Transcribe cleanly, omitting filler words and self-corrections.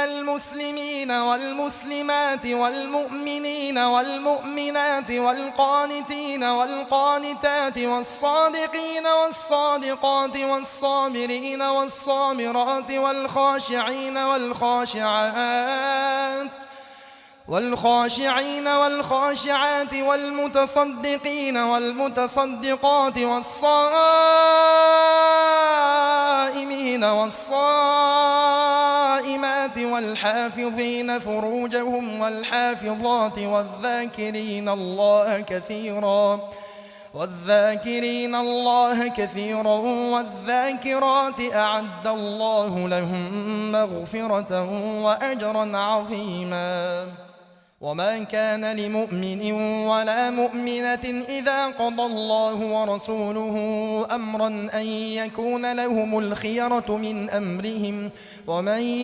المسلمين والمسلمات والمؤمنين والمؤمنات والقانتين والقانتات والصادقين والصادقات والصابرين والصابرات والخاشعين والخاشعات والمتصدقين والمتصدقات والصائمين والصائمات والحافظين فروجهم والحافظات والذاكرين الله كثيرا والذاكرات أعد الله لهم مغفرة وأجرا عظيما. وما كان لمؤمن ولا مؤمنة إذا قضى الله ورسوله أمرا أن يكون لهم الخيرة من أمرهم ومن